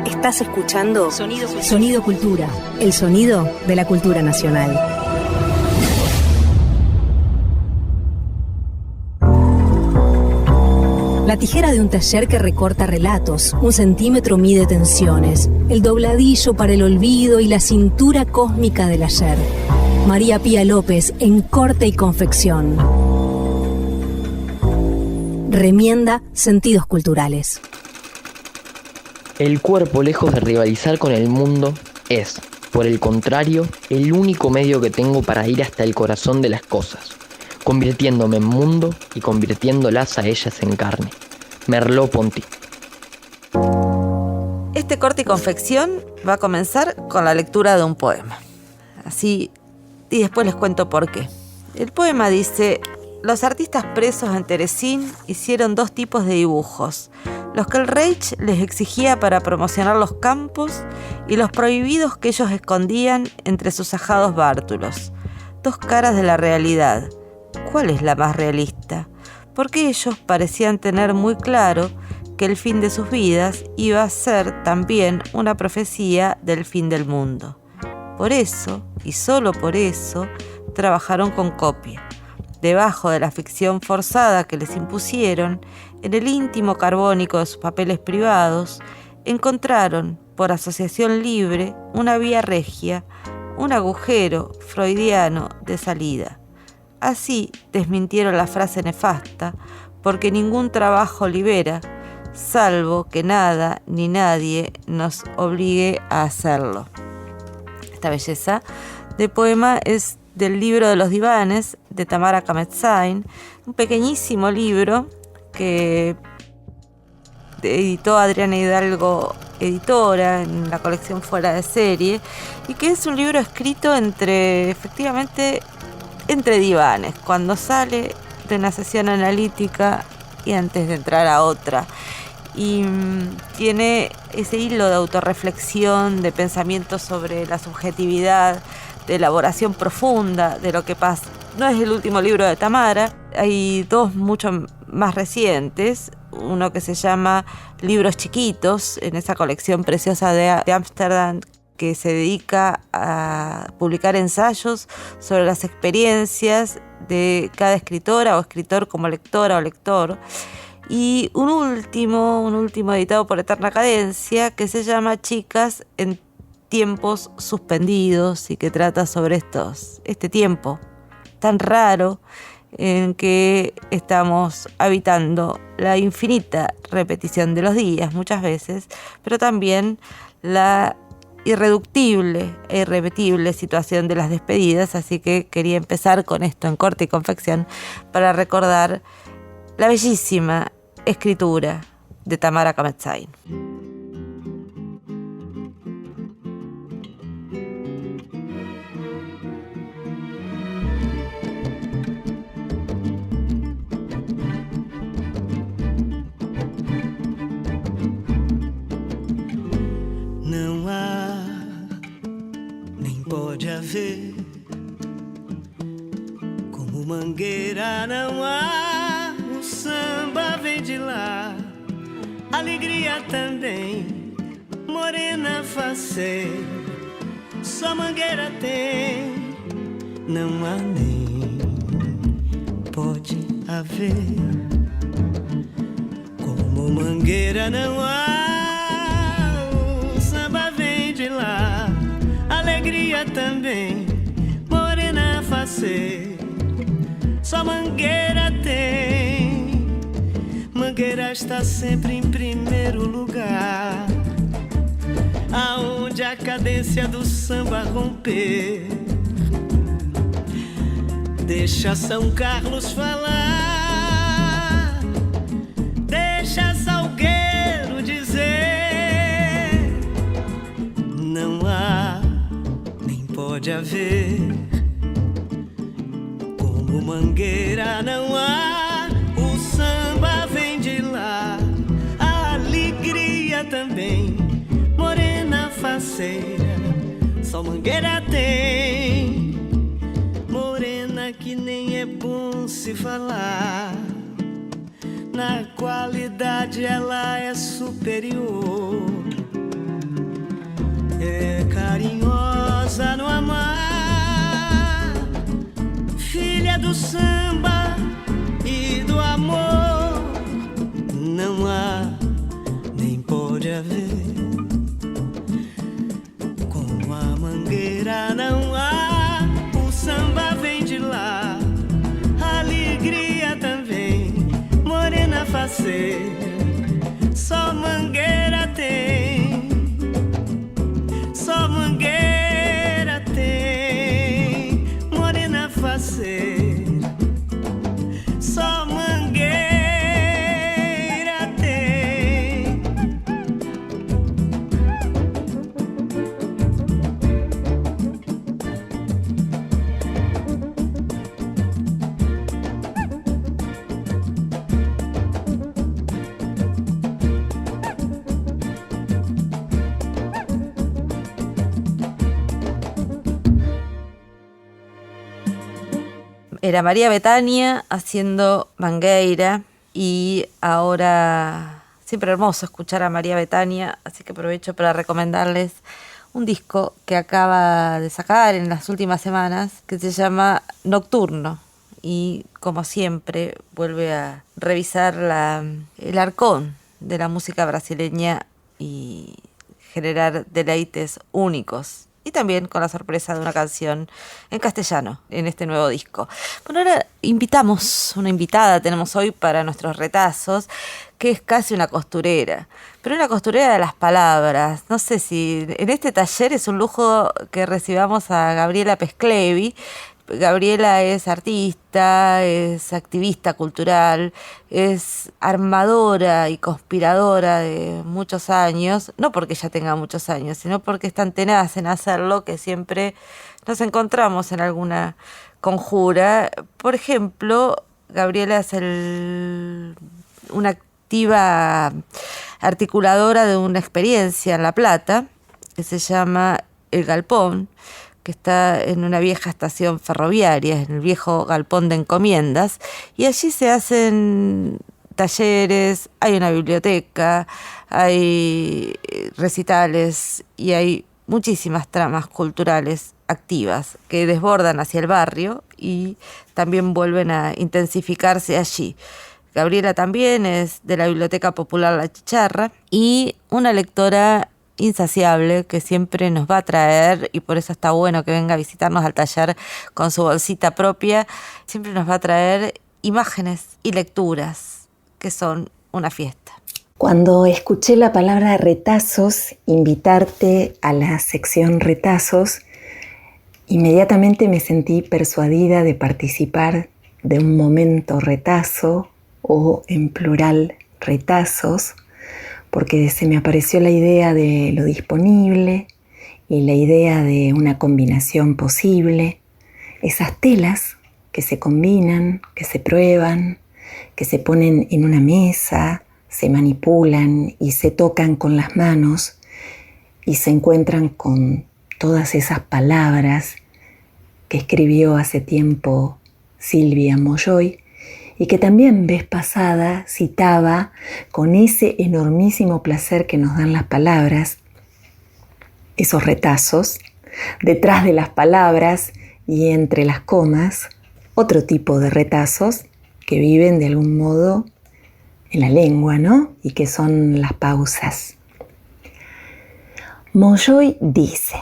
Estás escuchando Sonido Cultura, el sonido de la cultura nacional. La tijera de un taller que recorta relatos, 1 centímetro mide tensiones, el dobladillo para el olvido y la cintura cósmica del ayer. María Pía López en Corte y Confección. Remienda sentidos culturales. El cuerpo, lejos de rivalizar con el mundo, es, por el contrario, el único medio que tengo para ir hasta el corazón de las cosas, convirtiéndome en mundo y convirtiéndolas a ellas en carne. Merleau-Ponty. Este corte y confección va a comenzar con la lectura de un poema. Así, y después les cuento por qué. El poema dice: los artistas presos en Terezín hicieron 2 tipos de dibujos, los que el Reich les exigía para promocionar los campos y los prohibidos que ellos escondían entre sus ajados bártulos. 2 caras de la realidad. ¿Cuál es la más realista? Porque ellos parecían tener muy claro que el fin de sus vidas iba a ser también una profecía del fin del mundo. Por eso, y solo por eso, trabajaron con copia. Debajo de la ficción forzada que les impusieron, en el íntimo carbónico de sus papeles privados, encontraron, por asociación libre, una vía regia, un agujero freudiano de salida. Así desmintieron la frase nefasta, porque ningún trabajo libera, salvo que nada ni nadie nos obligue a hacerlo. Esta belleza de poema es del libro de los divanes de Tamara Kametzain, un pequeñísimo libro que editó Adriana Hidalgo, editora, en la colección Fuera de Serie, y que es un libro escrito efectivamente entre divanes, cuando sale de una sesión analítica y antes de entrar a otra. Y tiene ese hilo de autorreflexión, de pensamiento sobre la subjetividad, de elaboración profunda de lo que pasa. No es el último libro de Tamara, hay 2 mucho más recientes, uno que se llama Libros Chiquitos, en esa colección preciosa de Ámsterdam, que se dedica a publicar ensayos sobre las experiencias de cada escritora o escritor como lectora o lector. Y un último editado por Eterna Cadencia, que se llama Chicas en tiempos suspendidos y que trata sobre este tiempo tan raro en que estamos habitando la infinita repetición de los días muchas veces, pero también la irreductible e irrepetible situación de las despedidas. Así que quería empezar con esto en Corte y Confección para recordar la bellísima escritura de Tamara Kametzain. Não há, nem pode haver, como Mangueira não há, o samba vem de lá, alegria também, morena faceira, só Mangueira tem, não há nem pode haver, como Mangueira não há. Lá, alegria também, morena faceira, só Mangueira tem. Mangueira está sempre em primeiro lugar, aonde a cadência do samba romper, deixa São Carlos falar, deixa Salgueiro dizer. Não há, nem pode haver, como Mangueira não há, o samba vem de lá, a alegria também, morena faceira, só Mangueira tem, morena que nem é bom se falar, na qualidade ela é superior. do samba e do amor não há, nem pode haver. Como a mangueira não há, o samba vem de lá, a alegria também, morena faceira, só mangueira tem, só mangueira tem, morena faceira, só mangueira tem. Era María Bethania haciendo Mangueira, y ahora siempre hermoso escuchar a María Bethania, así que aprovecho para recomendarles un disco que acaba de sacar en las últimas semanas que se llama Nocturno, y como siempre vuelve a revisar el arcón de la música brasileña y generar deleites únicos. Y también con la sorpresa de una canción en castellano en este nuevo disco. Bueno, ahora una invitada tenemos hoy para nuestros retazos, que es casi una costurera, pero una costurera de las palabras. No sé si en este taller es un lujo que recibamos a Gabriela Pesclevi. Gabriela es artista, es activista cultural, es armadora y conspiradora de muchos años, no porque ella tenga muchos años, sino porque es tan tenaz en hacerlo que siempre nos encontramos en alguna conjura. Por ejemplo, Gabriela es una activa articuladora de una experiencia en La Plata que se llama El Galpón, que está en una vieja estación ferroviaria, en el viejo galpón de encomiendas, y allí se hacen talleres, hay una biblioteca, hay recitales y hay muchísimas tramas culturales activas que desbordan hacia el barrio y también vuelven a intensificarse allí. Gabriela también es de la Biblioteca Popular La Chicharra y una lectora insaciable que siempre nos va a traer, y por eso está bueno que venga a visitarnos al taller con su bolsita propia, siempre nos va a traer imágenes y lecturas que son una fiesta. Cuando escuché la palabra retazos, invitarte a la sección retazos, inmediatamente me sentí persuadida de participar de un momento retazo, o en plural retazos, porque se me apareció la idea de lo disponible y la idea de una combinación posible, esas telas que se combinan, que se prueban, que se ponen en una mesa, se manipulan y se tocan con las manos y se encuentran con todas esas palabras que escribió hace tiempo Silvia Molloy, y que también vez pasada citaba con ese enormísimo placer que nos dan las palabras, esos retazos, detrás de las palabras y entre las comas, otro tipo de retazos que viven de algún modo en la lengua, ¿no? Y que son las pausas. Molloy dice: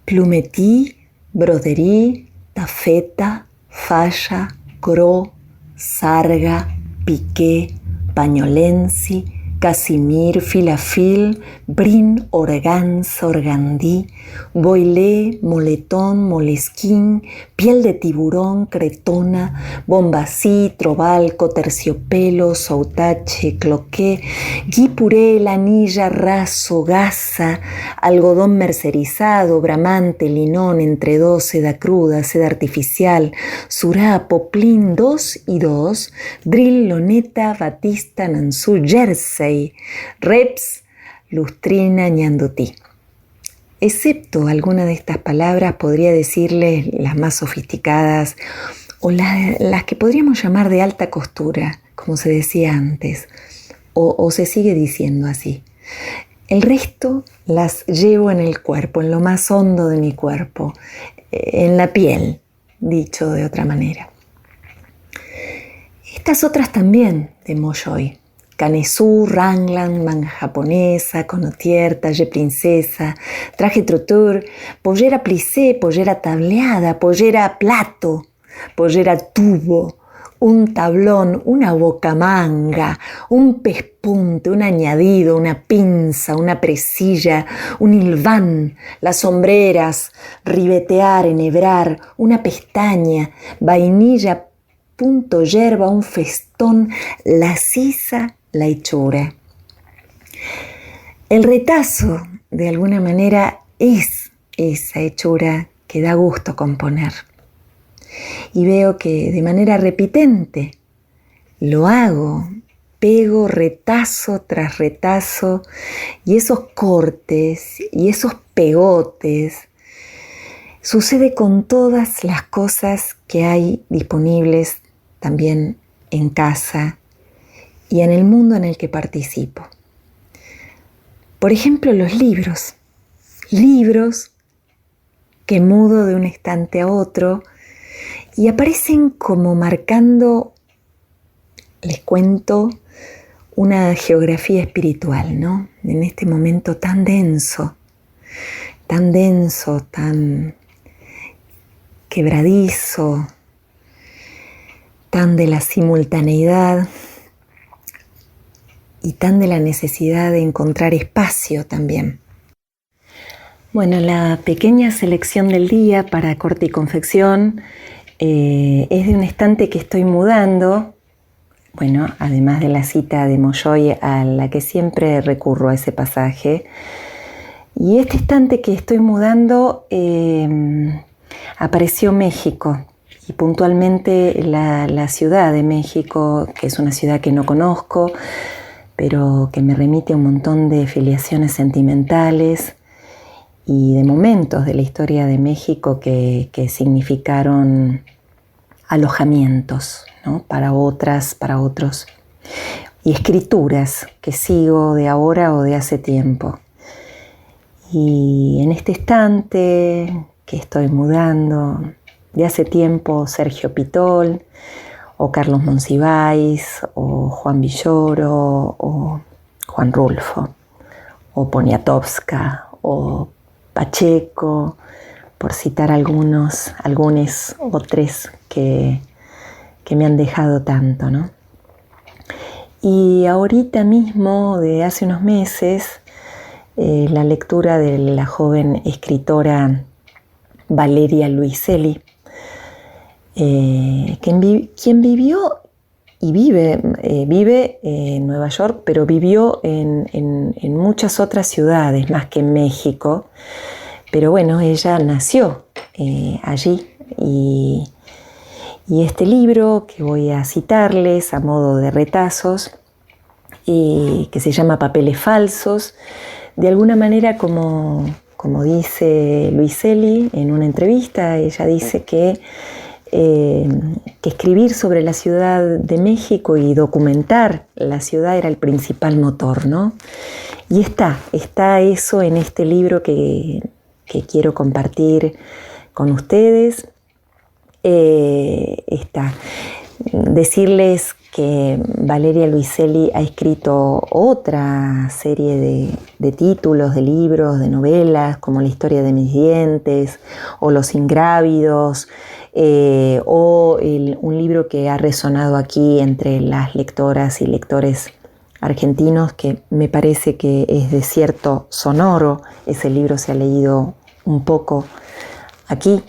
plumetí, broderí, tafeta, falla, gros, sarga, piqué, pañolensi, casimir, filafil, brin, organza, organdí, boilé, moletón, molesquín, piel de tiburón, cretona, bombací, trobalco, terciopelo, sautache, cloqué, guipuré, lanilla, raso, gasa, algodón mercerizado, bramante, linón, entredos, seda cruda, seda artificial, surá, poplín, 2 y 2, drill, loneta, batista, nansú, jersey, reps, lustrina, ñandutí. Excepto alguna de estas palabras, podría decirles las más sofisticadas o las que podríamos llamar de alta costura, como se decía antes, o se sigue diciendo así. El resto las llevo en el cuerpo, en lo más hondo de mi cuerpo, en la piel, dicho de otra manera. estas otras también de Molloy. Canesú, ranglan, manga japonesa, conotier, talle princesa, traje trotteur, pollera plissé, pollera tableada, pollera plato, pollera tubo, un tablón, una bocamanga, un pespunte, un añadido, una pinza, una presilla, un hilván, las sombreras, ribetear, enhebrar, una pestaña, vainilla, punto yerba, un festón, la sisa, la hechura. El retazo, de alguna manera, es esa hechura que da gusto componer. Y veo que de manera repitente lo hago, pego retazo tras retazo, y esos cortes y esos pegotes sucede con todas las cosas que hay disponibles también en casa y en el mundo en el que participo. Por ejemplo, los libros que mudo de un estante a otro y aparecen como marcando, les cuento, una geografía espiritual, ¿no? En este momento tan denso, tan quebradizo, tan de la simultaneidad y tan de la necesidad de encontrar espacio también. Bueno, la pequeña selección del día para corte y confección es de un estante que estoy mudando. Bueno, además de la cita de Molloy a la que siempre recurro a ese pasaje. Y este estante que estoy mudando apareció México, y puntualmente la Ciudad de México, que es una ciudad que no conozco, pero que me remite a un montón de filiaciones sentimentales y de momentos de la historia de México que significaron alojamientos, ¿no? Para otras, para otros, y escrituras que sigo de ahora o de hace tiempo. Y en este estante que estoy mudando, de hace tiempo Sergio Pitol, o Carlos Monsiváis, o Juan Villoro, o Juan Rulfo, o Poniatowska, o Pacheco, por citar algunos otros que me han dejado tanto, ¿no? Y ahorita mismo, de hace unos meses, la lectura de la joven escritora Valeria Luiselli, quien vivió y vive en Nueva York, pero vivió en muchas otras ciudades más que en México. Pero bueno, ella nació allí y este libro que voy a citarles a modo de retazos, que se llama Papeles Falsos, de alguna manera, como dice Luiselli en una entrevista, ella dice que escribir sobre la Ciudad de México y documentar la ciudad era el principal motor, ¿no? Y está eso en este libro que quiero compartir con ustedes. Decirles que Valeria Luiselli ha escrito otra serie de títulos, de libros, de novelas, como La historia de mis dientes, o Los ingrávidos, o un libro que ha resonado aquí entre las lectoras y lectores argentinos, que me parece que es Desierto Sonoro. Ese libro se ha leído un poco aquí,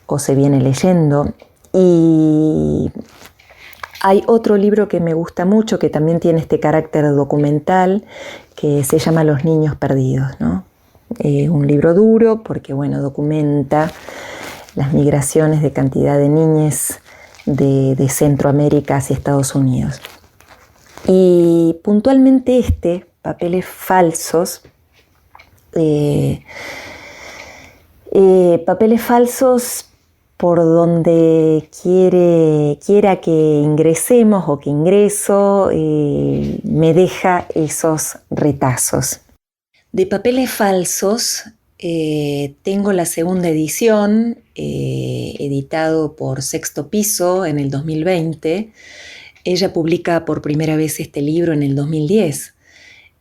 o se viene leyendo. Y hay otro libro que me gusta mucho, que también tiene este carácter documental, que se llama Los niños perdidos, ¿no? Un libro duro porque, bueno, documenta las migraciones de cantidad de niñes de Centroamérica hacia Estados Unidos. Y puntualmente Papeles Falsos, Papeles Falsos, por donde quiera que ingresemos o que ingreso, me deja esos retazos. De Papeles Falsos tengo la segunda edición, editado por Sexto Piso en el 2020, Ella publica por primera vez este libro en el 2010.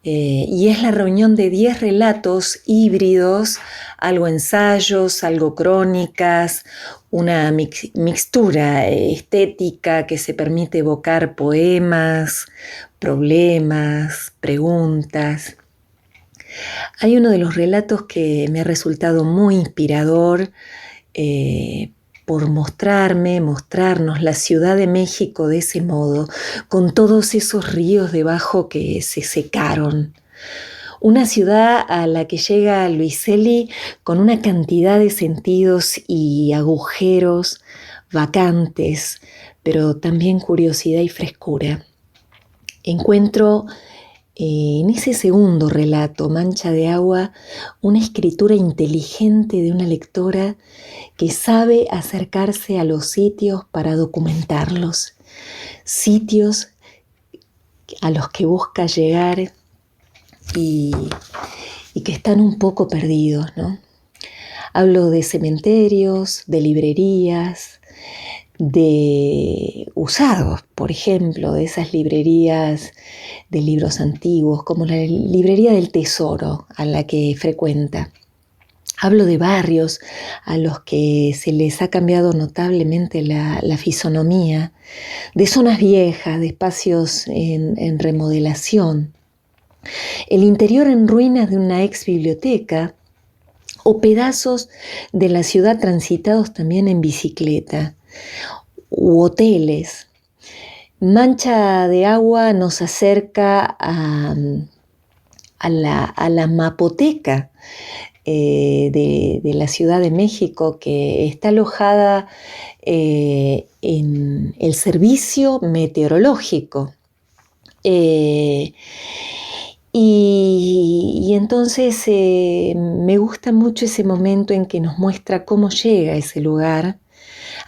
Y es la reunión de 10 relatos híbridos, algo ensayos, algo crónicas, una mixtura estética que se permite evocar poemas, problemas, preguntas. Hay uno de los relatos que me ha resultado muy inspirador por mostrarnos la Ciudad de México de ese modo, con todos esos ríos debajo que se secaron. Una ciudad a la que llega Luiselli con una cantidad de sentidos y agujeros vacantes, pero también curiosidad y frescura. Encuentro en ese segundo relato, Mancha de Agua, una escritura inteligente de una lectora que sabe acercarse a los sitios para documentarlos, sitios a los que busca llegar y que están un poco perdidos, ¿no? Hablo de cementerios, de librerías, de usados, por ejemplo, de esas librerías de libros antiguos, como la librería del Tesoro a la que frecuenta. Hablo de barrios a los que se les ha cambiado notablemente la fisonomía, de zonas viejas, de espacios en remodelación, el interior en ruinas de una ex biblioteca o pedazos de la ciudad transitados también en bicicleta, u hoteles. Mancha de Agua nos acerca a la mapoteca de la Ciudad de México, que está alojada en el servicio meteorológico. Y entonces me gusta mucho ese momento en que nos muestra cómo llega a ese lugar.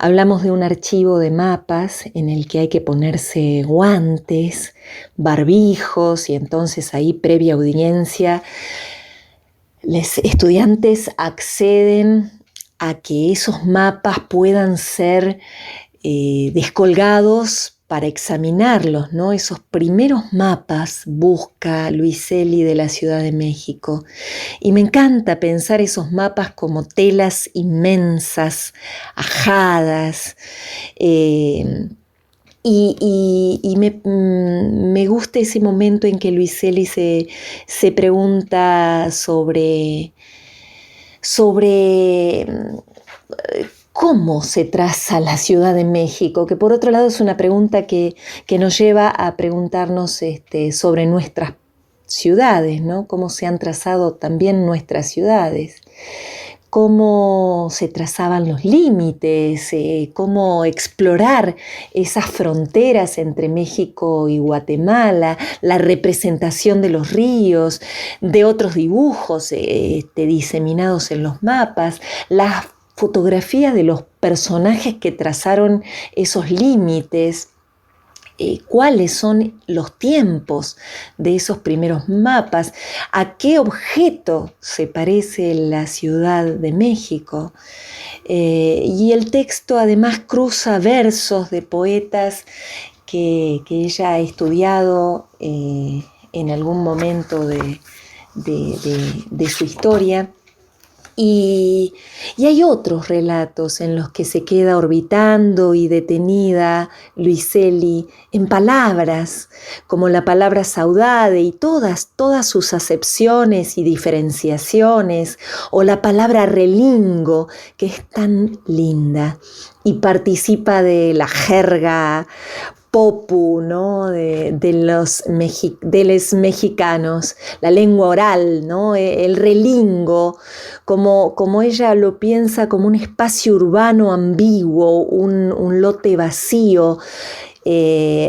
Hablamos de un archivo de mapas en el que hay que ponerse guantes, barbijos, y entonces ahí, previa audiencia, los estudiantes acceden a que esos mapas puedan ser descolgados para examinarlos, ¿no? Esos primeros mapas busca Luiselli de la Ciudad de México. Y me encanta pensar esos mapas como telas inmensas, ajadas. Me gusta ese momento en que Luiselli se pregunta sobre cómo se traza la Ciudad de México, que por otro lado es una pregunta que nos lleva a preguntarnos sobre nuestras ciudades, ¿no? Cómo se han trazado también nuestras ciudades, cómo se trazaban los límites, cómo explorar esas fronteras entre México y Guatemala, la representación de los ríos, de otros dibujos diseminados en los mapas, las fotografías de los personajes que trazaron esos límites, cuáles son los tiempos de esos primeros mapas, a qué objeto se parece la Ciudad de México. Y el texto además cruza versos de poetas que ella ha estudiado en algún momento de su historia. Y hay otros relatos en los que se queda orbitando y detenida Luiselli en palabras, como la palabra saudade y todas sus acepciones y diferenciaciones, o la palabra relingo, que es tan linda y participa de la jerga popu, ¿no? de los mexicanos, la lengua oral, ¿no? El relingo, como ella lo piensa, como un espacio urbano ambiguo, un lote vacío,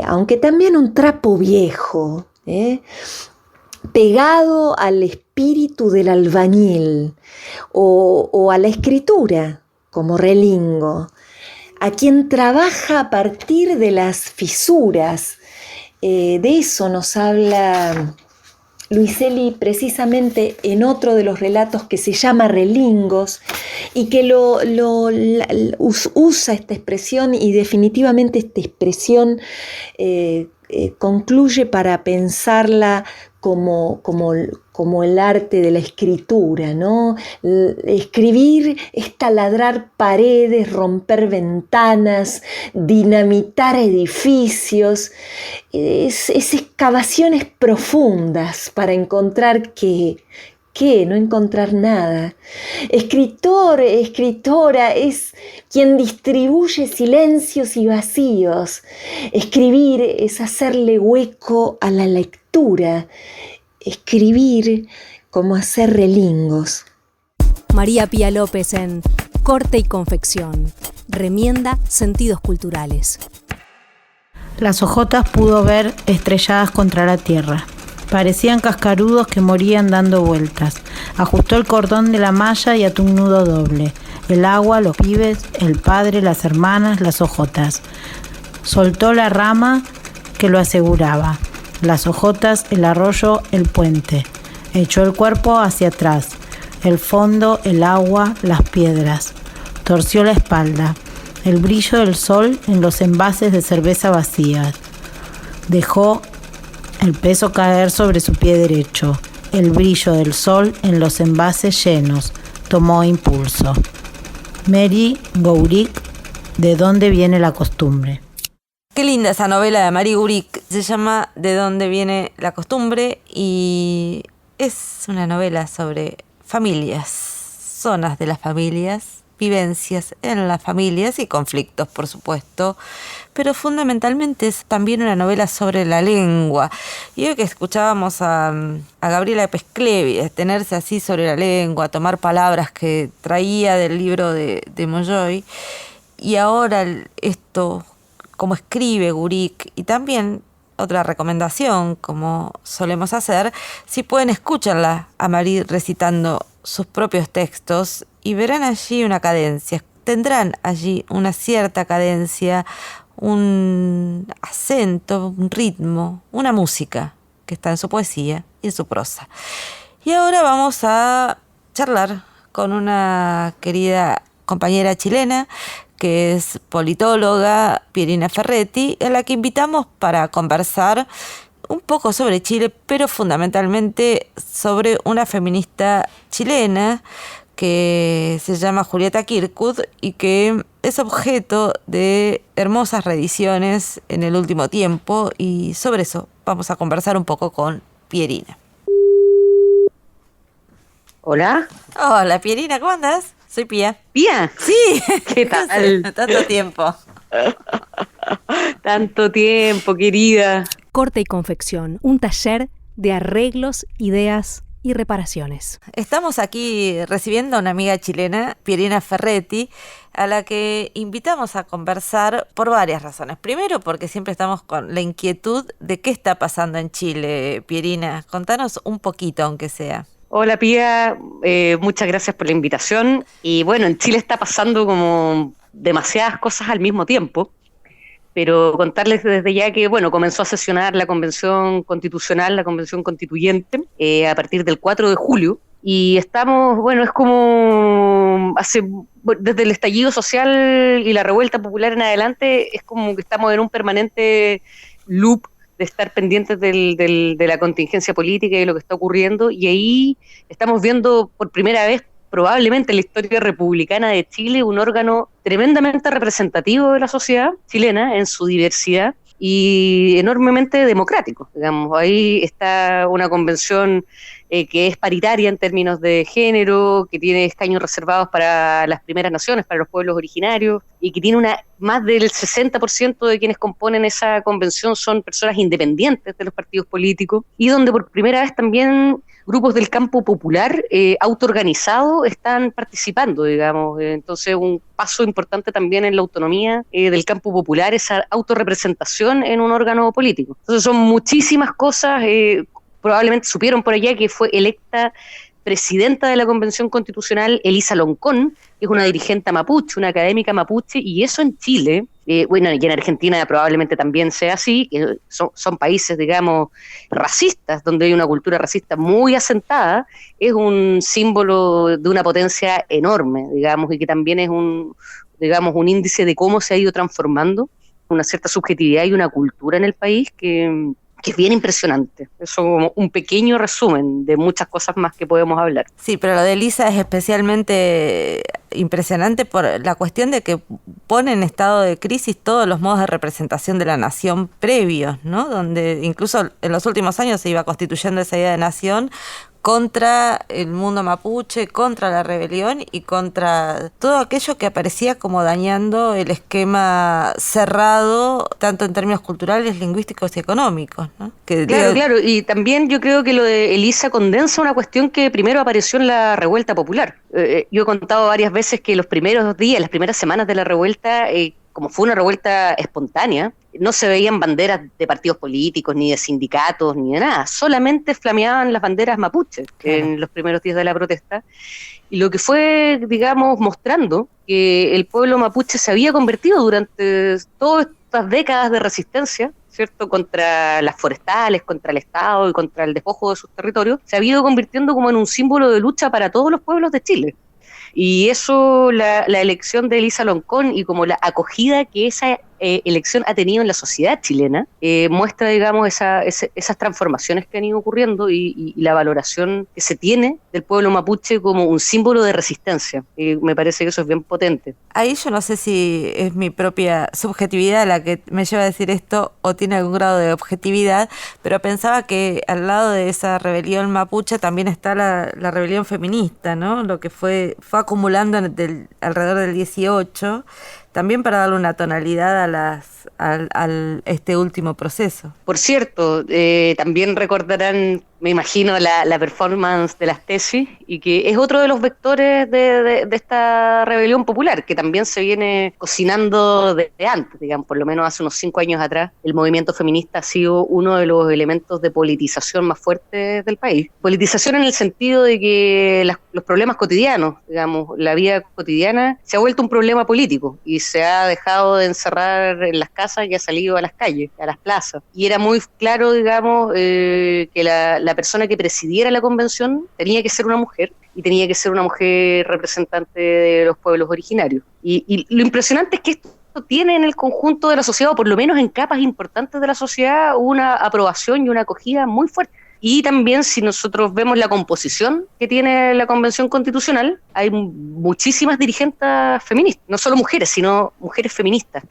aunque también un trapo viejo, pegado al espíritu del albañil o a la escritura, como relingo, a quien trabaja a partir de las fisuras. De eso nos habla Luiselli precisamente en otro de los relatos que se llama Relingos y que usa esta expresión, y definitivamente esta expresión concluye para pensarla como el arte de la escritura, ¿no? Escribir es taladrar paredes, romper ventanas, dinamitar edificios, es excavaciones profundas para encontrar no encontrar nada. Escritor, escritora es quien distribuye silencios y vacíos. Escribir es hacerle hueco a la lectura. Escribir como hacer relingos. María Pía López en Corte y Confección. Remienda sentidos culturales. Las hojotas pudo ver estrelladas contra la tierra. Parecían cascarudos que morían dando vueltas. Ajustó el cordón de la malla y ató un nudo doble. El agua, los pibes, el padre, las hermanas, las hojotas. Soltó la rama que lo aseguraba. Las hojotas, el arroyo, el puente. Echó el cuerpo hacia atrás. El fondo, el agua, las piedras. Torció la espalda. El brillo del sol en los envases de cerveza vacías. Dejó el peso caer sobre su pie derecho. El brillo del sol en los envases llenos. Tomó impulso. Mary Gourik, ¿de dónde viene la costumbre? Qué linda esa novela de Mary Gourik. Se llama ¿De dónde viene la costumbre? Y es una novela sobre familias, zonas de las familias, vivencias en las familias y conflictos, por supuesto, pero fundamentalmente es también una novela sobre la lengua. Y hoy que escuchábamos a Gabriela Pesclevi detenerse así sobre la lengua, tomar palabras que traía del libro de Molloy, y ahora esto, como escribe Gourik, y también otra recomendación, como solemos hacer, si pueden escúchenla a Marí recitando sus propios textos y verán allí una cadencia, tendrán allí una cierta cadencia, un acento, un ritmo, una música que está en su poesía y en su prosa. Y ahora vamos a charlar con una querida compañera chilena que es politóloga, Pierina Ferretti, a la que invitamos para conversar un poco sobre Chile, pero fundamentalmente sobre una feminista chilena que se llama Julieta Kirkwood y que es objeto de hermosas reediciones en el último tiempo, y sobre eso vamos a conversar un poco con Pierina. Hola. Hola Pierina, ¿cómo andás? Soy Pía. ¿Pía? Sí. ¿Qué tal? Tanto tiempo. Tanto tiempo, querida. Corte y Confección, un taller de arreglos, ideas y reparaciones. Estamos aquí recibiendo a una amiga chilena, Pierina Ferretti, a la que invitamos a conversar por varias razones. Primero, porque siempre estamos con la inquietud de qué está pasando en Chile. Pierina, contanos un poquito, aunque sea. Hola, Pía. Muchas gracias por la invitación. Y bueno, en Chile está pasando como demasiadas cosas al mismo tiempo. Pero contarles desde ya que, bueno, comenzó a sesionar la Convención Constitucional, la Convención Constituyente, a partir del 4 de julio. Y estamos, bueno, es como desde el estallido social y la revuelta popular en adelante, es como que estamos en un permanente loop de estar pendientes de la contingencia política y de lo que está ocurriendo. Y ahí estamos viendo por primera vez, probablemente en la historia republicana de Chile, un órgano tremendamente representativo de la sociedad chilena en su diversidad y enormemente democrático, digamos. Ahí está una convención que es paritaria en términos de género, que tiene escaños reservados para las primeras naciones, para los pueblos originarios, y que tiene más del 60% de quienes componen esa convención son personas independientes de los partidos políticos, y donde por primera vez también grupos del campo popular autoorganizado están participando, digamos. Entonces, un paso importante también en la autonomía del campo popular, esa autorrepresentación en un órgano político. Entonces, son muchísimas cosas. Probablemente supieron por allá que fue electa presidenta de la Convención Constitucional, Elisa Loncón, que es una dirigente mapuche, una académica mapuche, y eso en Chile, bueno, y en Argentina probablemente también sea así, que son países, digamos, racistas, donde hay una cultura racista muy asentada, es un símbolo de una potencia enorme, digamos, y que también es digamos, un índice de cómo se ha ido transformando una cierta subjetividad y una cultura en el país que es bien impresionante. Eso como un pequeño resumen de muchas cosas más que podemos hablar. Sí, pero lo de Elisa es especialmente impresionante por la cuestión de que pone en estado de crisis todos los modos de representación de la nación previos, ¿no? Donde incluso en los últimos años se iba constituyendo esa idea de nación contra el mundo mapuche, contra la rebelión y contra todo aquello que aparecía como dañando el esquema cerrado, tanto en términos culturales, lingüísticos y económicos, ¿no? Claro, y también yo creo que lo de Elisa condensa una cuestión que primero apareció en la revuelta popular. Yo he contado varias veces que los primeros días, las primeras semanas de la revuelta, como fue una revuelta espontánea, no se veían banderas de partidos políticos, ni de sindicatos, ni de nada. Solamente flameaban las banderas mapuches en los primeros días de la protesta. Y lo que fue, digamos, mostrando que el pueblo mapuche se había convertido durante todas estas décadas de resistencia, ¿cierto?, contra las forestales, contra el Estado y contra el despojo de sus territorios, se había ido convirtiendo como en un símbolo de lucha para todos los pueblos de Chile. Y eso, la elección de Elisa Loncón y como la acogida que esa elección ha tenido en la sociedad chilena, muestra, digamos, esas transformaciones que han ido ocurriendo y la valoración que se tiene del pueblo mapuche como un símbolo de resistencia. Me parece que eso es bien potente. Ahí yo no sé si es mi propia subjetividad la que me lleva a decir esto o tiene algún grado de objetividad, pero pensaba que al lado de esa rebelión mapuche también está la rebelión feminista, ¿no? Lo que fue acumulando alrededor del 18, también para darle una tonalidad al este último proceso. Por cierto, también recordarán, me imagino, la performance de las tesis, y que es otro de los vectores de esta rebelión popular, que también se viene cocinando desde antes, digamos, por lo menos hace unos 5 años atrás. El movimiento feminista ha sido uno de los elementos de politización más fuertes del país. Politización en el sentido de que los problemas cotidianos, digamos, la vida cotidiana se ha vuelto un problema político y se ha dejado de encerrar en las casas y ha salido a las calles, a las plazas. Y era muy claro, digamos, que la persona que presidiera la convención tenía que ser una mujer, y tenía que ser una mujer representante de los pueblos originarios. Y lo impresionante es que esto tiene en el conjunto de la sociedad, o por lo menos en capas importantes de la sociedad, una aprobación y una acogida muy fuerte. Y también, si nosotros vemos la composición que tiene la Convención Constitucional, hay muchísimas dirigentes feministas, no solo mujeres, sino mujeres feministas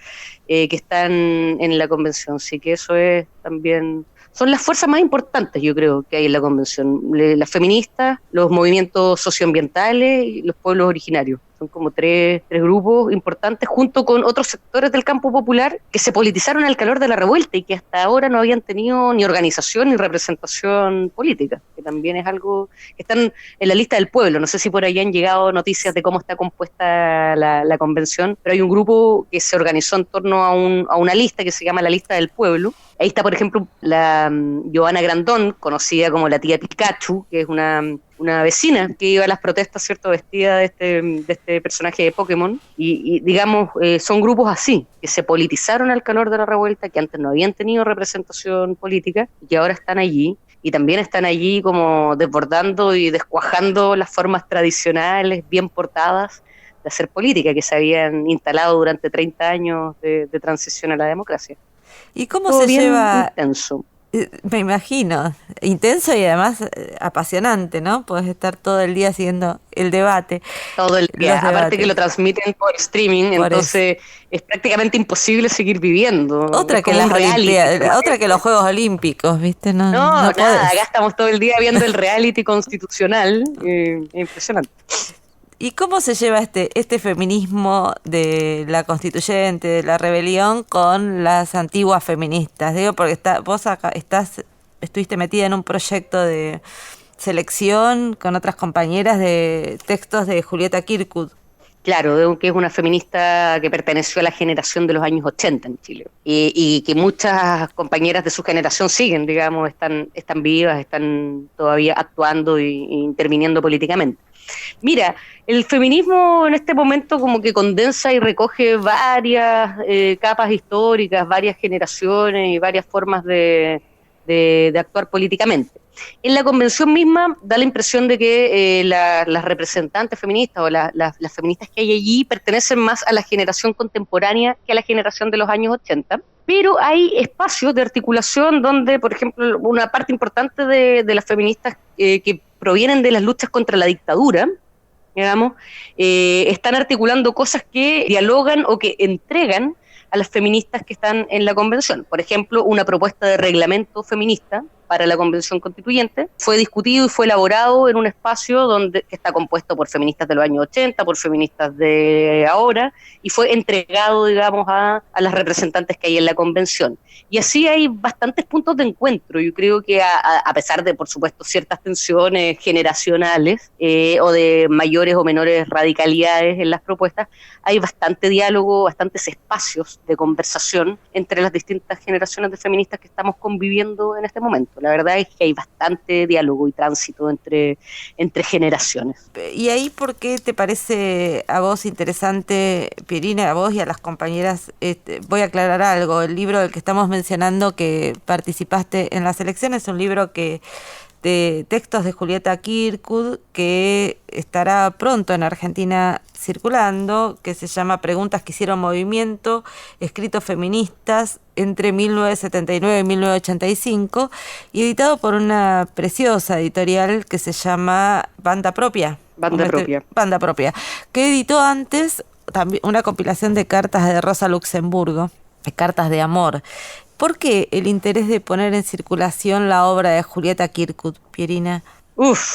que están en la Convención. Así que eso es también... Son las fuerzas más importantes, yo creo, que hay en la Convención. Las feministas, los movimientos socioambientales y los pueblos originarios. Son como tres grupos importantes, junto con otros sectores del campo popular que se politizaron al calor de la revuelta y que hasta ahora no habían tenido ni organización ni representación política, que también es algo que están en la lista del pueblo. No sé si por ahí han llegado noticias de cómo está compuesta la convención, pero hay un grupo que se organizó en torno a una lista que se llama la lista del pueblo. Ahí está, por ejemplo, la Giovanna Grandón, conocida como la tía Pikachu, que es una vecina que iba a las protestas, ¿cierto?, vestida de este personaje de Pokémon, y digamos, son grupos así, que se politizaron al calor de la revuelta, que antes no habían tenido representación política, y que ahora están allí, y también están allí como desbordando y descuajando las formas tradicionales, bien portadas, de hacer política, que se habían instalado durante 30 años de transición a la democracia. ¿Y cómo Todo se bien lleva? Intenso. Me imagino, intenso y además apasionante, ¿no? Puedes estar todo el día siguiendo el debate. Todo el día, aparte que lo transmiten por streaming, entonces es prácticamente imposible seguir viviendo. Otra que los Juegos Olímpicos, ¿viste? No, nada, acá estamos todo el día viendo el reality constitucional, impresionante. ¿Y cómo se lleva este feminismo de la constituyente, de la rebelión, con las antiguas feministas? Digo, porque vos acá estuviste metida en un proyecto de selección con otras compañeras de textos de Julieta Kirkwood. Claro, que es una feminista que perteneció a la generación de los años 80 en Chile y que muchas compañeras de su generación siguen, digamos, están vivas, están todavía actuando y interviniendo políticamente. Mira, el feminismo en este momento como que condensa y recoge varias capas históricas, varias generaciones y varias formas de actuar políticamente. En la convención misma da la impresión de que las representantes feministas o las feministas que hay allí pertenecen más a la generación contemporánea que a la generación de los años 80, pero hay espacios de articulación donde, por ejemplo, una parte importante de las feministas que provienen de las luchas contra la dictadura, digamos, están articulando cosas que dialogan o que entregan a las feministas que están en la convención. Por ejemplo, una propuesta de reglamento feminista para la Convención Constituyente fue discutido y fue elaborado en un espacio que está compuesto por feministas de los años 80, por feministas de ahora, y fue entregado, digamos, a las representantes que hay en la Convención. Y así hay bastantes puntos de encuentro. Yo creo que a pesar de, por supuesto, ciertas tensiones generacionales o de mayores o menores radicalidades en las propuestas, hay bastante diálogo, bastantes espacios de conversación entre las distintas generaciones de feministas que estamos conviviendo en este momento. La verdad es que hay bastante diálogo y tránsito entre generaciones. ¿Y ahí por qué te parece a vos interesante, Pierina, a vos y a las compañeras? Voy a aclarar algo. El libro del que estamos mencionando que participaste en las elecciones es un libro de textos de Julieta Kirkwood que estará pronto en Argentina circulando, que se llama Preguntas que hicieron movimiento, escritos feministas entre 1979 y 1985, y editado por una preciosa editorial que se llama Banda Propia, que editó antes también una compilación de cartas de Rosa Luxemburgo, de cartas de amor. ¿Por qué el interés de poner en circulación la obra de Julieta Kirkwood, Pierina?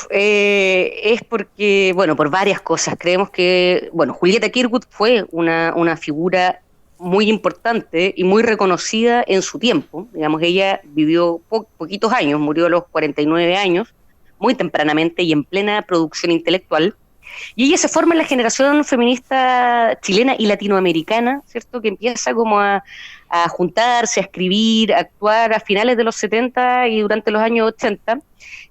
Es porque, bueno, por varias cosas. Creemos que, bueno, Julieta Kirkwood fue una figura muy importante y muy reconocida en su tiempo. Digamos, ella vivió poquitos años, murió a los 49 años, muy tempranamente y en plena producción intelectual. Y ella se forma en la generación feminista chilena y latinoamericana, ¿cierto? Que empieza como a juntarse, a escribir, a actuar a finales de los 70 y durante los años 80,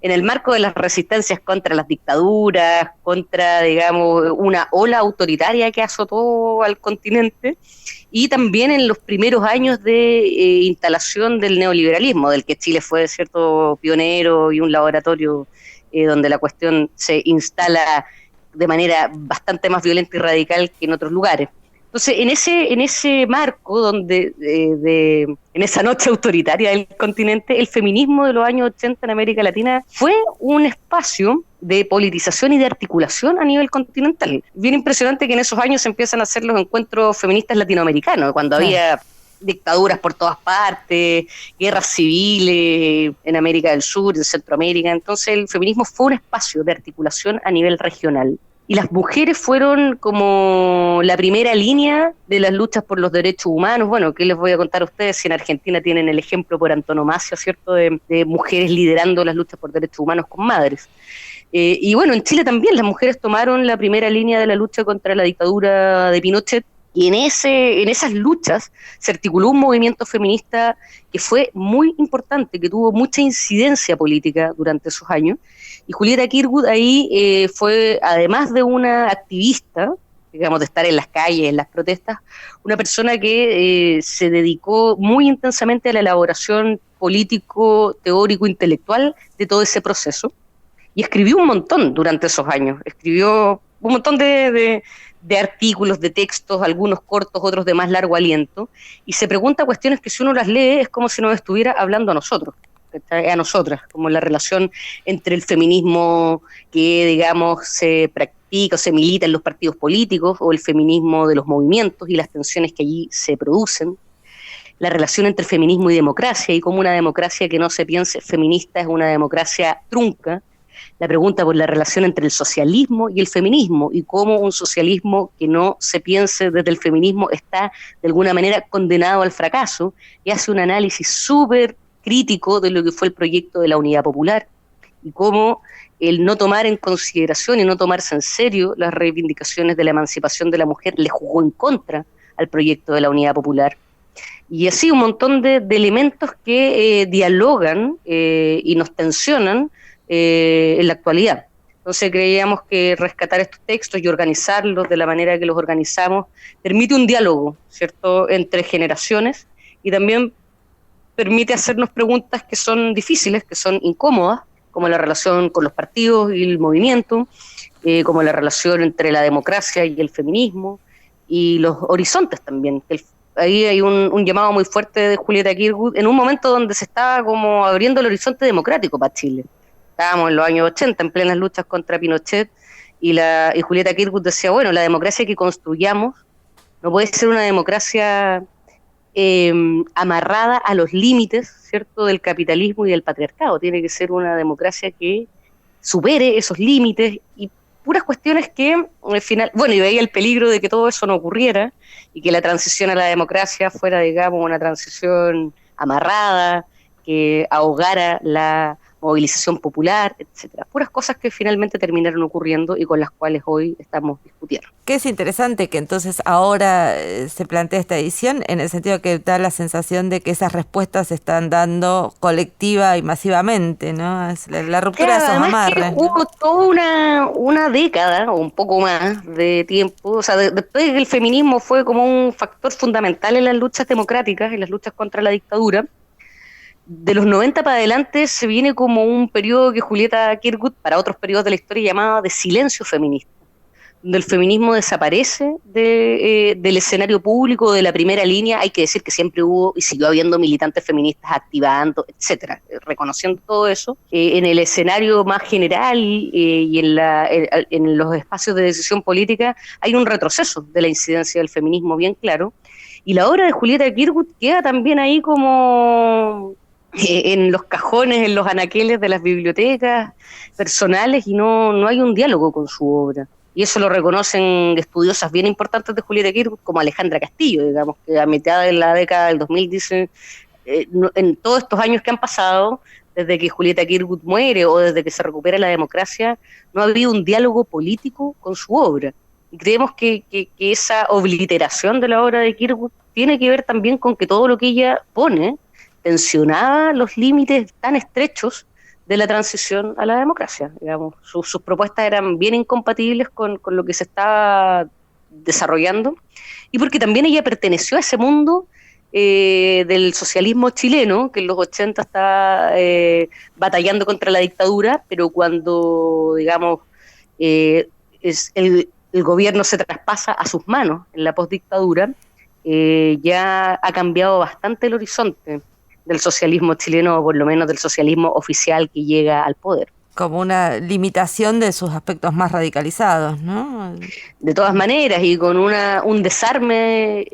en el marco de las resistencias contra las dictaduras, contra, digamos, una ola autoritaria que azotó al continente, y también en los primeros años de instalación del neoliberalismo, del que Chile fue, cierto, pionero y un laboratorio donde la cuestión se instala de manera bastante más violenta y radical que en otros lugares. Entonces, en ese marco, donde en esa noche autoritaria del continente, el feminismo de los años 80 en América Latina fue un espacio de politización y de articulación a nivel continental. Bien impresionante que en esos años se empiezan a hacer los encuentros feministas latinoamericanos, cuando había dictaduras por todas partes, guerras civiles en América del Sur, en Centroamérica. Entonces el feminismo fue un espacio de articulación a nivel regional. Y las mujeres fueron como la primera línea de las luchas por los derechos humanos. Bueno, ¿qué les voy a contar a ustedes si en Argentina tienen el ejemplo por antonomasia, ¿cierto?, de mujeres liderando las luchas por derechos humanos con madres. Y bueno, en Chile también las mujeres tomaron la primera línea de la lucha contra la dictadura de Pinochet. Y en esas luchas se articuló un movimiento feminista que fue muy importante, que tuvo mucha incidencia política durante esos años. Y Julieta Kirkwood ahí fue, además de una activista, digamos, de estar en las calles, en las protestas, una persona que se dedicó muy intensamente a la elaboración político, teórico, intelectual de todo ese proceso. Y escribió un montón durante esos años. Escribió un montón de artículos, de textos, algunos cortos, otros de más largo aliento, y se pregunta cuestiones que si uno las lee es como si nos estuviera hablando a nosotros, a nosotras, como la relación entre el feminismo que, digamos, se practica o se milita en los partidos políticos, o el feminismo de los movimientos y las tensiones que allí se producen, la relación entre feminismo y democracia, y cómo una democracia que no se piense feminista es una democracia trunca, la pregunta por la relación entre el socialismo y el feminismo, y cómo un socialismo que no se piense desde el feminismo está de alguna manera condenado al fracaso, y hace un análisis súper crítico de lo que fue el proyecto de la Unidad Popular, y cómo el no tomar en consideración y no tomarse en serio las reivindicaciones de la emancipación de la mujer le jugó en contra al proyecto de la Unidad Popular. Y así un montón de elementos que dialogan y nos tensionan en la actualidad. Entonces creíamos que rescatar estos textos y organizarlos de la manera que los organizamos permite un diálogo, ¿cierto?, entre generaciones, y también permite hacernos preguntas que son difíciles, que son incómodas, como la relación con los partidos y el movimiento, como la relación entre la democracia y el feminismo, y los horizontes también. Ahí hay un llamado muy fuerte de Julieta Kirkwood en un momento donde se estaba como abriendo el horizonte democrático para Chile. Estábamos en los años 80, en plenas luchas contra Pinochet, y Julieta Kirkwood decía, bueno, la democracia que construyamos no puede ser una democracia amarrada a los límites, ¿cierto?, del capitalismo y del patriarcado. Tiene que ser una democracia que supere esos límites y puras cuestiones que al final, bueno, y veía el peligro de que todo eso no ocurriera y que la transición a la democracia fuera, digamos, una transición amarrada, que ahogara la movilización popular, etcétera. Puras cosas que finalmente terminaron ocurriendo y con las cuales hoy estamos discutiendo. Que es interesante que entonces ahora se plantea esta edición en el sentido que da la sensación de que esas respuestas se están dando colectiva y masivamente, ¿no? Es la ruptura de esos amarres, ¿no? Hubo toda una década o un poco más de tiempo, o sea, después el feminismo fue como un factor fundamental en las luchas democráticas, en las luchas contra la dictadura. De los 90 para adelante se viene como un periodo que Julieta Kirkwood, para otros periodos de la historia, llamaba de silencio feminista, donde el feminismo desaparece del escenario público, de la primera línea. Hay que decir que siempre hubo y siguió habiendo militantes feministas activando, etcétera, reconociendo todo eso. En el escenario más general y en los espacios de decisión política hay un retroceso de la incidencia del feminismo bien claro, y la obra de Julieta Kirkwood queda también ahí como en los cajones, en los anaqueles de las bibliotecas personales, y no hay un diálogo con su obra. Y eso lo reconocen estudiosas bien importantes de Julieta Kirkwood, como Alejandra Castillo, digamos, que a mitad de la década del 2000 dice, en todos estos años que han pasado, desde que Julieta Kirkwood muere o desde que se recupera la democracia, no ha habido un diálogo político con su obra. Y creemos que esa obliteración de la obra de Kirkwood tiene que ver también con que todo lo que ella pone tensionaba los límites tan estrechos de la transición a la democracia. Digamos, sus propuestas eran bien incompatibles con lo que se estaba desarrollando, y porque también ella perteneció a ese mundo del socialismo chileno, que en los 80 estaba batallando contra la dictadura, pero cuando, digamos, el gobierno se traspasa a sus manos en la postdictadura, ya ha cambiado bastante el horizonte del socialismo chileno, o por lo menos del socialismo oficial que llega al poder. Como una limitación de sus aspectos más radicalizados, ¿no? De todas maneras, y con un desarme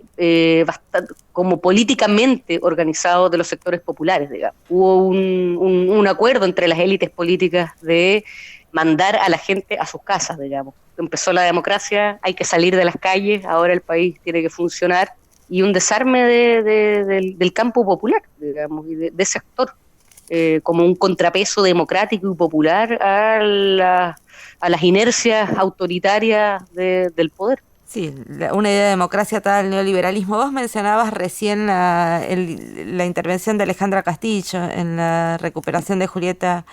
bastante, como políticamente organizado, de los sectores populares, digamos. Hubo un acuerdo entre las élites políticas de mandar a la gente a sus casas, digamos. Empezó la democracia, hay que salir de las calles, ahora el país tiene que funcionar, y un desarme del campo popular, digamos, y de ese actor, como un contrapeso democrático y popular a las inercias autoritarias del poder. Sí, una idea de democracia atada al neoliberalismo. Vos mencionabas recién la intervención de Alejandra Castillo en la recuperación de Julieta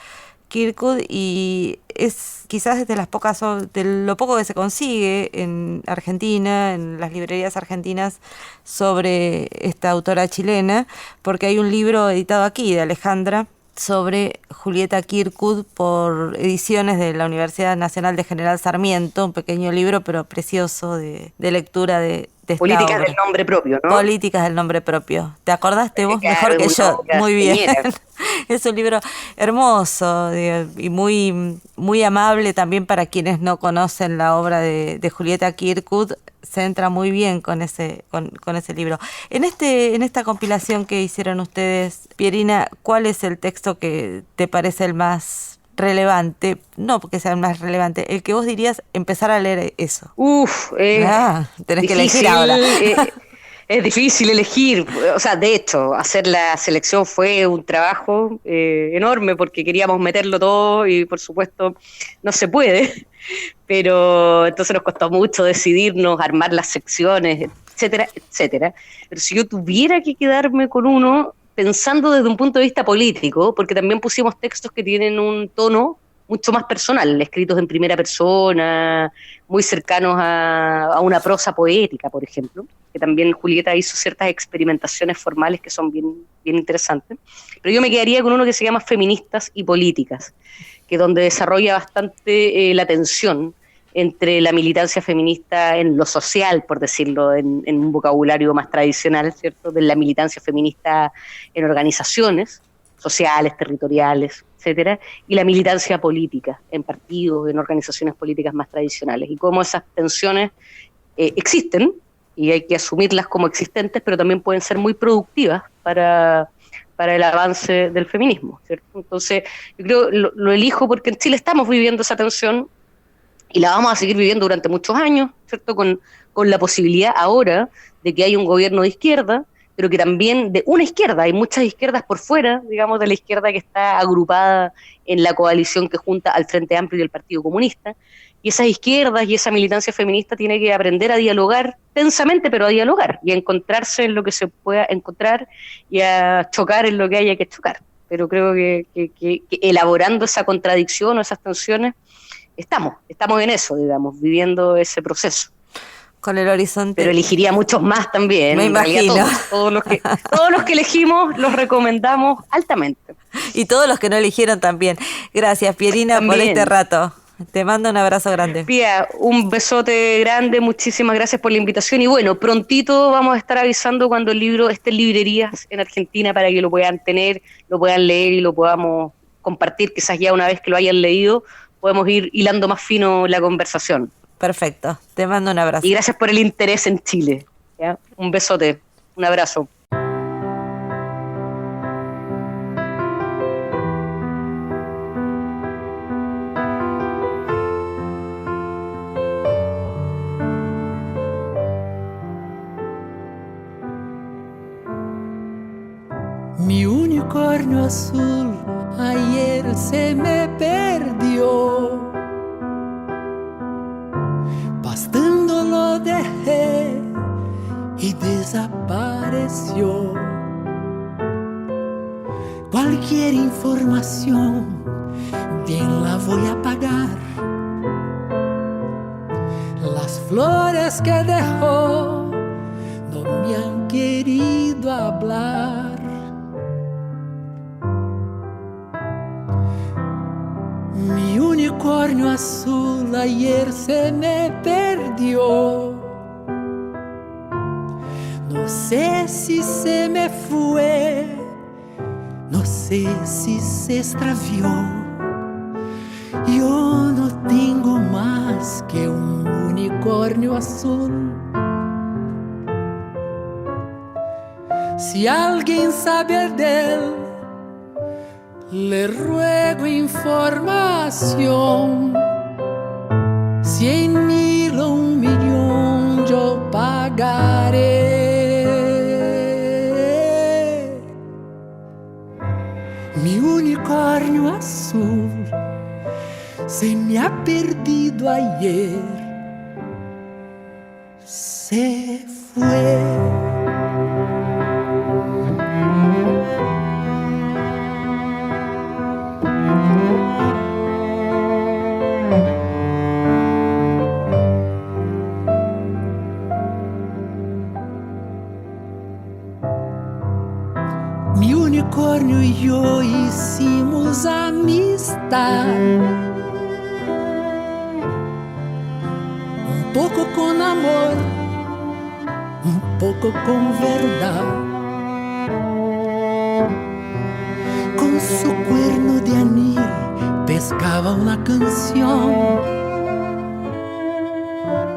Kirkwood, y es quizás de lo poco que se consigue en Argentina, en las librerías argentinas, sobre esta autora chilena, porque hay un libro editado aquí de Alejandra sobre Julieta Kirkwood por Ediciones de la Universidad Nacional de General Sarmiento, un pequeño libro pero precioso de lectura de esta Políticas obra. del nombre propio, ¿no? Políticas del nombre propio. ¿Te acordaste vos mejor que yo? Muy bien. Es un libro hermoso y muy, muy amable también para quienes no conocen la obra de Julieta Kirkwood. Se entra muy bien con ese libro. En esta compilación que hicieron ustedes, Pierina, ¿cuál es el texto que te parece el más relevante? No porque sea el más relevante, el que vos dirías empezar a leer eso. Tenés que elegir ahora. Es difícil elegir, o sea, de hecho, hacer la selección fue un trabajo enorme porque queríamos meterlo todo y por supuesto no se puede, pero entonces nos costó mucho decidirnos, armar las secciones, etcétera, etcétera. Pero si yo tuviera que quedarme con uno, pensando desde un punto de vista político, porque también pusimos textos que tienen un tono mucho más personal, escritos en primera persona, muy cercanos a una prosa poética, por ejemplo, que también Julieta hizo ciertas experimentaciones formales que son bien, bien interesantes. Pero yo me quedaría con uno que se llama Feministas y Políticas, que es donde desarrolla bastante la tensión entre la militancia feminista en lo social, por decirlo en un vocabulario más tradicional, ¿cierto?, de la militancia feminista en organizaciones sociales, territoriales, etcétera, y la militancia política en partidos, en organizaciones políticas más tradicionales, y cómo esas tensiones existen, y hay que asumirlas como existentes, pero también pueden ser muy productivas para el avance del feminismo, ¿cierto? Entonces, yo creo lo elijo porque en Chile estamos viviendo esa tensión y la vamos a seguir viviendo durante muchos años, ¿cierto? Con la posibilidad ahora de que haya un gobierno de izquierda, pero que también de una izquierda, hay muchas izquierdas por fuera, digamos, de la izquierda que está agrupada en la coalición que junta al Frente Amplio y el Partido Comunista, y esas izquierdas y esa militancia feminista tiene que aprender a dialogar tensamente, pero a dialogar, y a encontrarse en lo que se pueda encontrar, y a chocar en lo que haya que chocar. Pero creo que elaborando esa contradicción o esas tensiones, estamos en eso, digamos, viviendo ese proceso. Con el horizonte. Pero elegiría muchos más también. Me imagino. Todos los que elegimos los recomendamos altamente. Y todos los que no eligieron también. Gracias, Pierina, por este rato. Te mando un abrazo grande. Pía, un besote grande, muchísimas gracias por la invitación. Y bueno, prontito vamos a estar avisando cuando el libro esté en librerías en Argentina para que lo puedan tener, lo puedan leer y lo podamos compartir. Quizás ya una vez que lo hayan leído, podemos ir hilando más fino la conversación. Perfecto, te mando un abrazo. Y gracias por el interés en Chile, ¿ya? Un besote, un abrazo. Mi unicornio azul ayer se me perdió. Pastando lo dejé y desapareció. Cualquier información bien la voy a pagar. Las flores que dejó no me han querido hablar. Mi unicornio azul ayer se me perdió. No sé si se me fue, no sé si se extravió. Yo no tengo más que un unicornio azul. Si alguien sabe de él, le ruego información. 100.000 o 1.000.000 yo pagaré. Mi unicornio azul se me ha perdido ayer. Se fue. Mi unicornio y yo hicimos amistad, un poco con amor, un poco con verdad. Con su cuerno de anil pescaba una canción.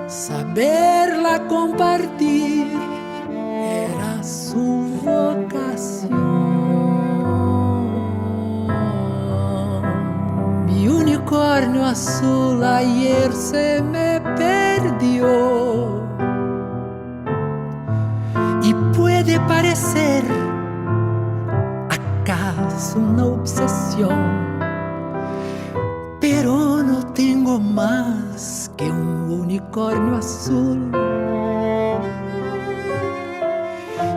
Saberla compartir era su vocación. Mi unicornio azul ayer se me perdió. parecer acaso una obsesión, pero no tengo más que un unicornio azul.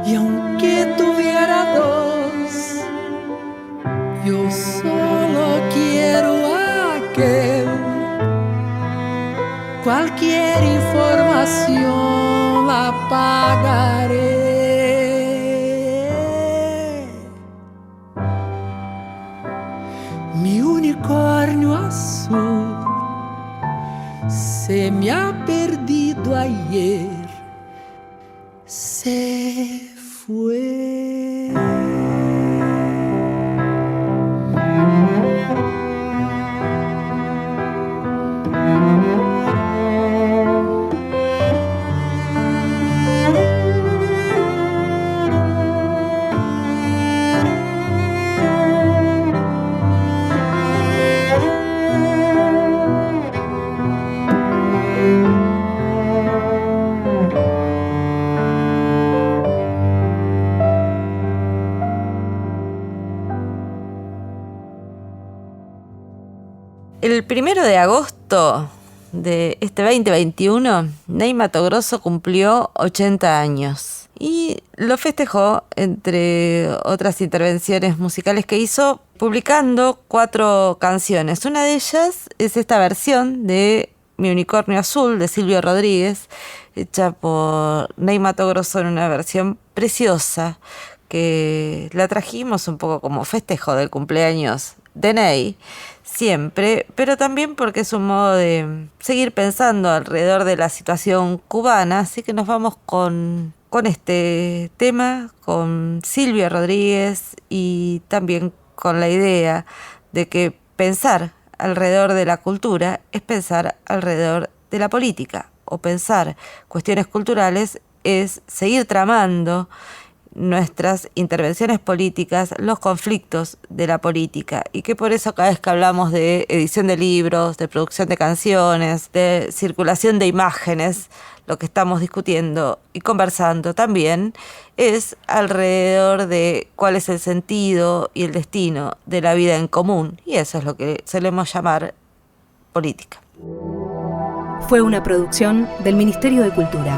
Y aunque tuviera dos, yo solo quiero aquel. Cualquier información la pagaré. Mi unicornio azul se me ha perdido ayer, se fue. El 1 de agosto de este 2021, Ney Matogrosso cumplió 80 años y lo festejó, entre otras intervenciones musicales que hizo, publicando 4 canciones. Una de ellas es esta versión de Mi Unicornio Azul de Silvio Rodríguez, hecha por Ney Matogrosso en una versión preciosa, que la trajimos un poco como festejo del cumpleaños de Ney, siempre, pero también porque es un modo de seguir pensando alrededor de la situación cubana. Así que nos vamos con este tema, con Silvio Rodríguez, y también con la idea de que pensar alrededor de la cultura es pensar alrededor de la política, o pensar cuestiones culturales es seguir tramando nuestras intervenciones políticas, los conflictos de la política, y que por eso cada vez que hablamos de edición de libros, de producción de canciones, de circulación de imágenes, lo que estamos discutiendo y conversando también es alrededor de cuál es el sentido y el destino de la vida en común, y eso es lo que solemos llamar política. Fue una producción del Ministerio de Cultura.